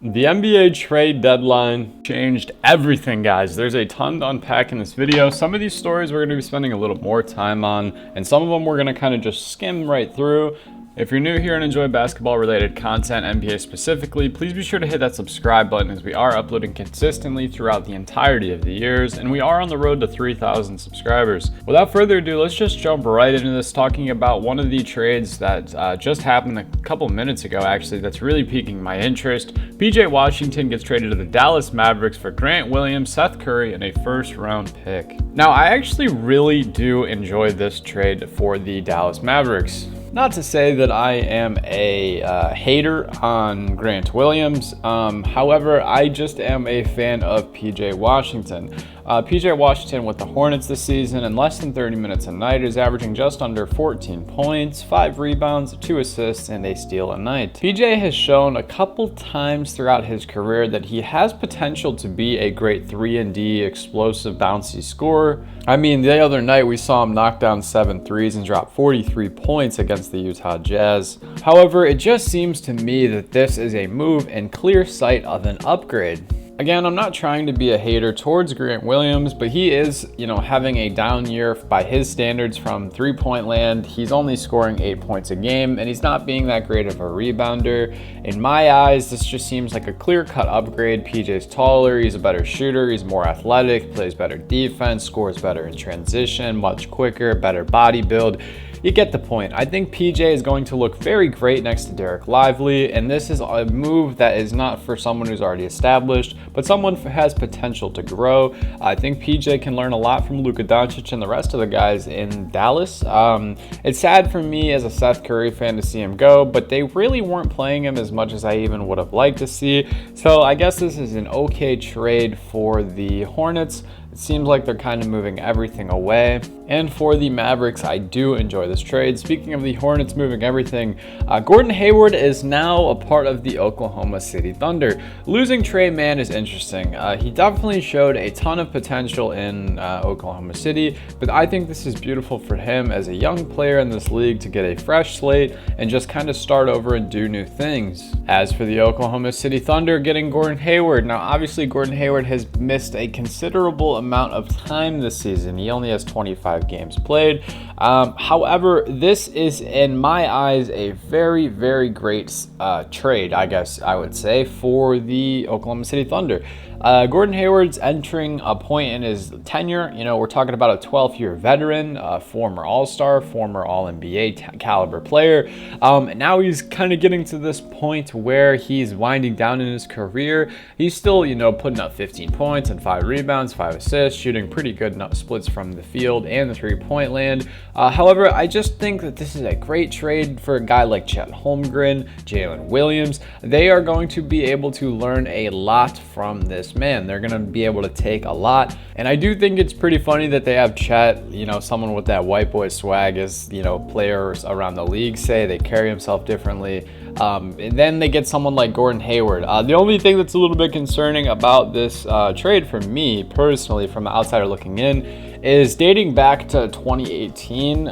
The NBA trade deadline changed everything, guys. There's a ton to unpack in this video. Some of these stories we're going to be spending a little more time on, and some of them we're going to kind of just skim right through. If you're new here and enjoy basketball related content, NBA specifically, please be sure to hit that subscribe button as we are uploading consistently throughout the entirety of the years, and we are on the road to 3,000 subscribers. Without further ado, let's just jump right into this, talking about one of the trades that just happened a couple minutes ago, actually, that's really piquing my interest. PJ Washington gets traded to the Dallas Mavericks for Grant Williams, Seth Curry, and a first-round pick. Now, I actually really do enjoy this trade for the Dallas Mavericks. Not to say that I am a hater on Grant Williams. However, I just am a fan of PJ Washington. PJ Washington with the Hornets this season in less than 30 minutes a night is averaging just under 14 points, 5 rebounds, 2 assists, and a steal a night. PJ has shown a couple times throughout his career that he has potential to be a great 3-and-D explosive bouncy scorer. I mean, the other night we saw him knock down 7 threes and drop 43 points against the Utah Jazz. However, it just seems to me that this is a move in clear sight of an upgrade. Again, I'm not trying to be a hater towards Grant Williams, but he is, having a down year by his standards from three-point land. He's only scoring 8 points a game, and he's not being that great of a rebounder. In my eyes, this just seems like a clear-cut upgrade. PJ's taller, he's a better shooter, he's more athletic, plays better defense, scores better in transition, much quicker, better body build. You get the point. I think PJ is going to look very great next to Derek Lively, and this is a move that is not for someone who's already established, but someone who has potential to grow. I think PJ can learn a lot from Luka Doncic and the rest of the guys in Dallas. It's sad for me as a Seth Curry fan to see him go, but they really weren't playing him as much as I even would have liked to see. So I guess this is an okay trade for the Hornets. It seems like they're kind of moving everything away. And for the Mavericks, I do enjoy this trade. Speaking of the Hornets moving everything, Gordan Hayward is now a part of the Oklahoma City Thunder. Losing Trey Mann is interesting. He definitely showed a ton of potential in Oklahoma City, but I think this is beautiful for him as a young player in this league to get a fresh slate and just kind of start over and do new things. As for the Oklahoma City Thunder getting Gordan Hayward, now obviously Gordan Hayward has missed a considerable amount of time this season. He only has 25 games played. However, this is in my eyes a very, very great trade, I guess I would say, for the Oklahoma City Thunder. Gordan Hayward's entering a point in his tenure. We're talking about a 12-year veteran, former All-Star, former All-NBA caliber player. Now he's kind of getting to this point where he's winding down in his career. He's still, putting up 15 points and 5 rebounds, 5 assists, shooting pretty good splits from the field and the three-point land. However, I just think that this is a great trade for a guy like Chet Holmgren, Jalen Williams. They are going to be able to learn a lot from this man. They're going to be able to take a lot. And I do think it's pretty funny that they have Chet, someone with that white boy swag, as, players around the league say. They carry himself differently. And then they get someone like Gordan Hayward. The only thing that's a little bit concerning about this trade for me personally, from the outsider looking in, is dating back to 2018.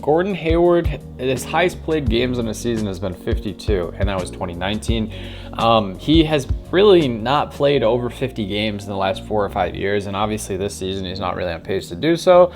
Gordan Hayward, his highest played games in a season has been 52, and that was 2019. He has really not played over 50 games in the last 4 or 5 years, and obviously this season he's not really on pace to do so.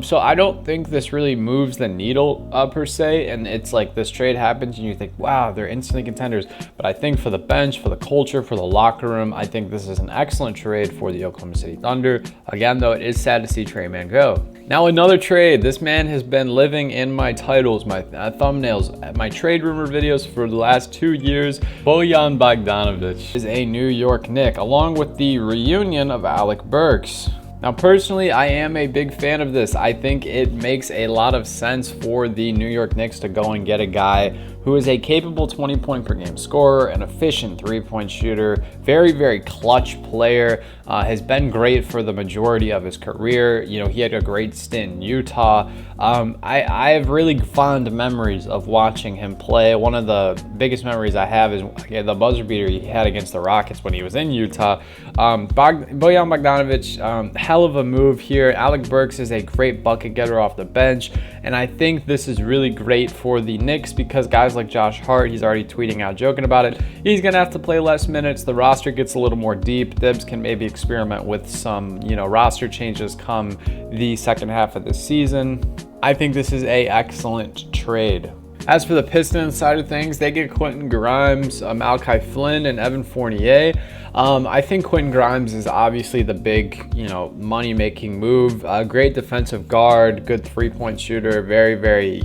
So I don't think this really moves the needle per se, and it's like this trade happens and you think, wow, they're instantly contenders. But I think for the bench, for the culture, for the locker room, I think this is an excellent trade for the Oklahoma City Thunder. Again, though, it is sad to see Trey Mann go. Now another trade. This man has been living in my titles, my thumbnails, my trade rumor videos for the last 2 years. Bojan Bogdanović is a New York Knick, along with the reunion of Alec Burks. Now, personally, I am a big fan of this. I think it makes a lot of sense for the New York Knicks to go and get a guy who is a capable 20-point per game scorer, an efficient three-point shooter, very, very clutch player, has been great for the majority of his career. He had a great stint in Utah. I have really fond memories of watching him play. One of the biggest memories I have is the buzzer beater he had against the Rockets when he was in Utah. Bojan Bogdanović, hell of a move here. Alec Burks is a great bucket getter off the bench, and I think this is really great for the Knicks because guys like Josh Hart, he's already tweeting out, joking about it. He's going to have to play less minutes. The roster gets a little more deep. Thibs can maybe experiment with some, roster changes come the second half of the season. I think this is a excellent trade. As for the Pistons side of things, they get Quentin Grimes, Malachi Flynn, and Evan Fournier. I think Quentin Grimes is obviously the big, money-making move. Great defensive guard, good three-point shooter, very,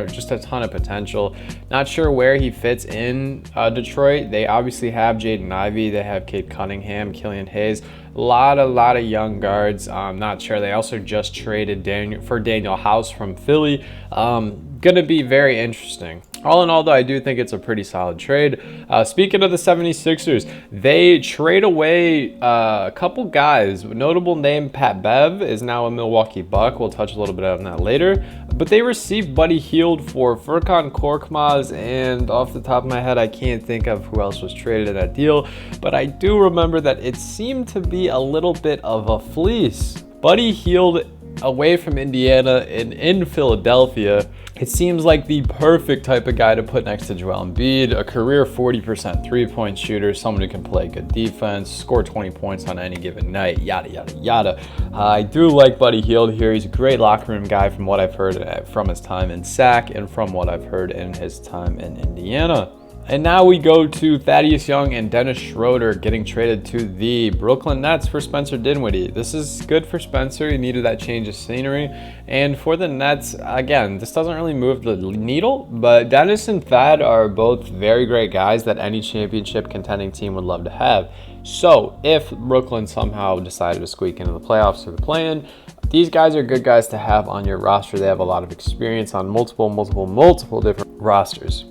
just a ton of potential. Not sure where he fits in Detroit. They obviously have Jaden Ivey. They have Cade Cunningham, Killian Hayes. A lot of young guards. I'm not sure. They also just traded Daniel House from Philly. Going to be very interesting. All in all, though, I do think it's a pretty solid trade. Speaking of the 76ers, they trade away a couple guys. Notable name Pat Bev is now a Milwaukee Buck. We'll touch a little bit on that later. But they received Buddy Hield for Furkan Korkmaz, and off the top of my head, I can't think of who else was traded in that deal. But I do remember that it seemed to be a little bit of a fleece. Buddy Hield away from Indiana and in Philadelphia. It seems like the perfect type of guy to put next to Joel Embiid, a career 40% three-point shooter, someone who can play good defense, score 20 points on any given night, yada. I do like Buddy Hield here. He's a great locker room guy from what I've heard from his time in SAC and from what I've heard in his time in Indiana. And now we go to Thaddeus Young and Dennis Schroeder getting traded to the Brooklyn Nets for Spencer Dinwiddie. This is good for Spencer. He needed that change of scenery. And for the Nets, again, this doesn't really move the needle, but Dennis and Thad are both very great guys that any championship contending team would love to have. So if Brooklyn somehow decided to squeak into the playoffs or the play-in, these guys are good guys to have on your roster. They have a lot of experience on multiple different rosters.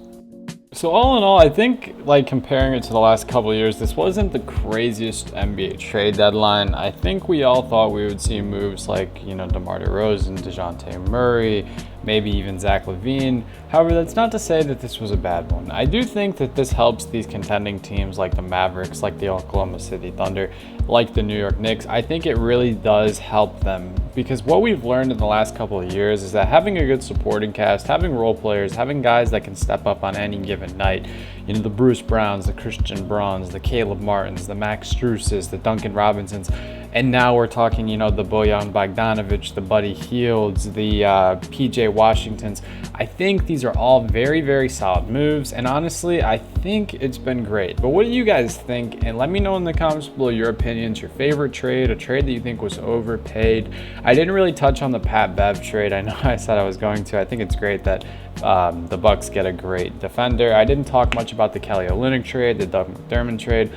So all in all, I think, comparing it to the last couple of years, this wasn't the craziest NBA trade deadline. I think we all thought we would see moves like, DeMar DeRozan, DeJounte Murray, maybe even Zach LaVine. However, that's not to say that this was a bad one. I do think that this helps these contending teams like the Mavericks, like the Oklahoma City Thunder, like the New York Knicks. I think it really does help them, because what we've learned in the last couple of years is that having a good supporting cast, having role players, having guys that can step up on any given night, the Bruce Browns, the Christian Brauns, the Caleb Martins, the Max Struses, the Duncan Robinsons, and now we're talking, the Bojan Bogdanović, the Buddy Hields, the PJ Washingtons. I think these are all very solid moves, and honestly, I think it's been great. But what do you guys think? And let me know in the comments below your opinions, your favorite trade, a trade that you think was overpaid. I didn't really touch on the Pat Bev trade. I know I said I was going to. I think it's great that the Bucks get a great defender. I didn't talk much about the Kelly Olynyk trade, the Doug McDermott trade.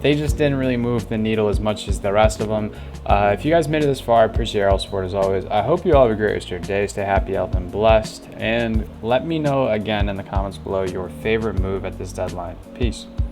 They just didn't really move the needle as much as the rest of them. If you guys made it this far, I appreciate your support as always. I hope you all have a great rest of your day. Stay happy, healthy, and blessed. And let me know again in the comments below your favorite move at this deadline. Peace.